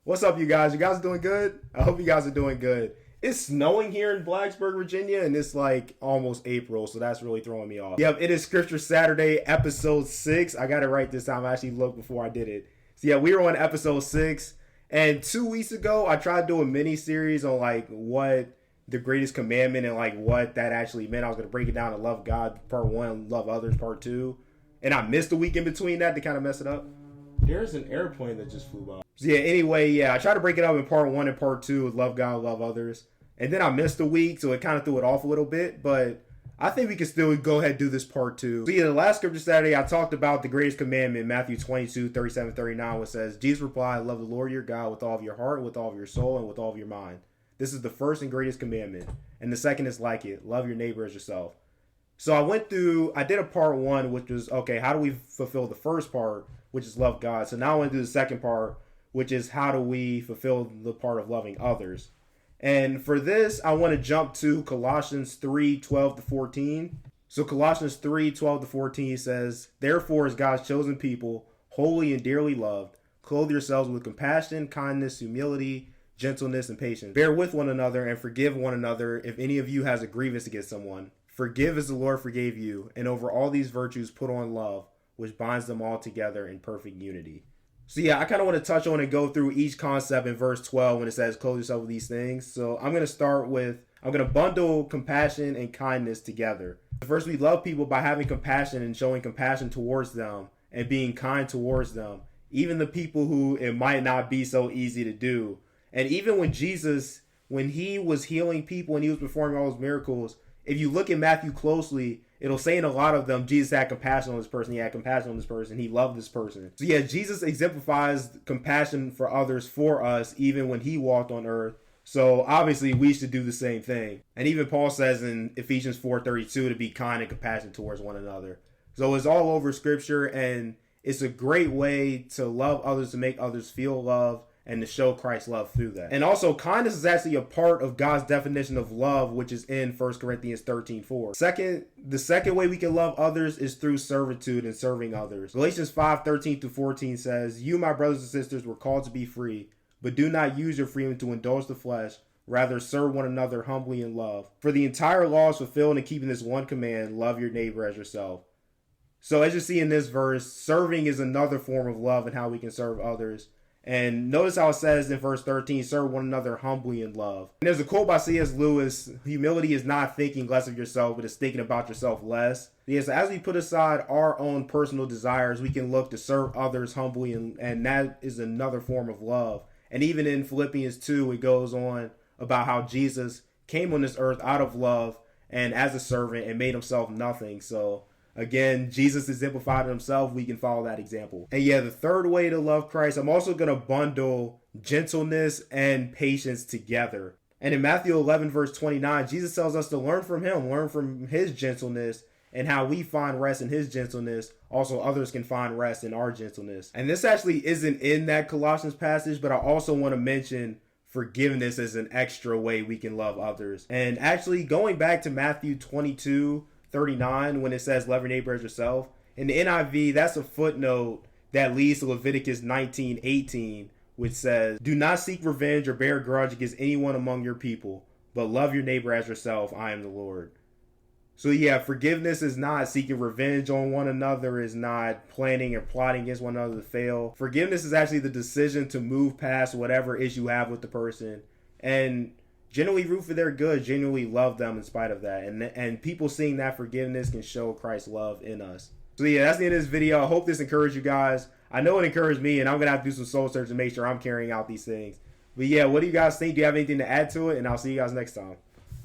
What's up, you guys? You guys doing good? I hope you guys are doing good. It's snowing here in Blacksburg, Virginia, and it's like almost April, so that's really throwing me off. Yep, it is Scripture Saturday, episode 6. I got it right this time. I actually looked before I did it. So yeah, we were on episode 6, and 2 weeks ago, I tried to do a mini-series on like what the greatest commandment and like what that actually meant. I was going to break it down to love God, part 1, love others, part 2. And I missed a week in between that to kind of mess it up. There's an airplane that just flew by. So yeah, anyway, I tried to break it up in part 1 and part 2 with love God, love others. And then I missed a week, so it kind of threw it off a little bit. But I think we can still go ahead and do this part 2. So yeah, the last Scripture Saturday, I talked about the greatest commandment, Matthew 22, 37, 39, which says, Jesus replied, love the Lord your God with all of your heart, with all of your soul, and with all of your mind. This is the first and greatest commandment. And the second is like it, love your neighbor as yourself. So I did a part 1, which was, okay, how do we fulfill the first part, which is love God? So now I want to do the second part, which is how do we fulfill the part of loving others? And for this, I want to jump to Colossians 3, 12 to 14. So Colossians 3, 12 to 14 says, therefore, as God's chosen people, holy and dearly loved, clothe yourselves with compassion, kindness, humility, gentleness, and patience. Bear with one another and forgive one another if any of you has a grievance against someone. Forgive as the Lord forgave you, and over all these virtues put on love, which binds them all together in perfect unity. So yeah, I kind of want to touch on and go through each concept in verse 12 when it says clothe yourself with these things. So I'm going to bundle compassion and kindness together. First, we love people by having compassion and showing compassion towards them and being kind towards them. Even the people who it might not be so easy to do. And even when Jesus, when he was healing people and he was performing all those miracles, if you look at Matthew closely, it'll say in a lot of them, Jesus had compassion on this person. He had compassion on this person. He loved this person. So yeah, Jesus exemplifies compassion for others for us, even when he walked on earth. So obviously we should do the same thing. And even Paul says in Ephesians 4:32 to be kind and compassionate towards one another. So it's all over Scripture, and it's a great way to love others, to make others feel loved, and to show Christ's love through that. And also, kindness is actually a part of God's definition of love, which is in 1 Corinthians 13:4. The second way we can love others is through servitude and serving others. Galatians 5:13-14 says, you, my brothers and sisters, were called to be free, but do not use your freedom to indulge the flesh. Rather, serve one another humbly in love. For the entire law is fulfilled in keeping this one command, love your neighbor as yourself. So as you see in this verse, serving is another form of love and how we can serve others. And notice how it says in verse 13, serve one another humbly in love. And there's a quote by C.S. Lewis, humility is not thinking less of yourself, but it's thinking about yourself less. Yes, as we put aside our own personal desires, we can look to serve others humbly, and that is another form of love. And even in Philippians 2, it goes on about how Jesus came on this earth out of love and as a servant and made himself nothing. So again, Jesus exemplified himself. We can follow that example. And yeah, the third way to love Christ, I'm also going to bundle gentleness and patience together. And in Matthew 11, verse 29, Jesus tells us to learn from him, learn from his gentleness, and how we find rest in his gentleness. Also, others can find rest in our gentleness. And this actually isn't in that Colossians passage, but I also want to mention forgiveness as an extra way we can love others. And actually, going back to Matthew 22:39, when it says love your neighbor as yourself. In the NIV, that's a footnote that leads to Leviticus 19:18, which says, do not seek revenge or bear a grudge against anyone among your people, but love your neighbor as yourself. I am the Lord. So yeah, forgiveness is not seeking revenge on one another, is not planning or plotting against one another to fail. Forgiveness is actually the decision to move past whatever issue you have with the person and genuinely root for their good, genuinely love them in spite of that. And people seeing that forgiveness can show Christ's love in us. So yeah, that's the end of this video. I hope this encouraged you guys. I know it encouraged me, and I'm going to have to do some soul search to make sure I'm carrying out these things. But yeah, what do you guys think? Do you have anything to add to it? And I'll see you guys next time.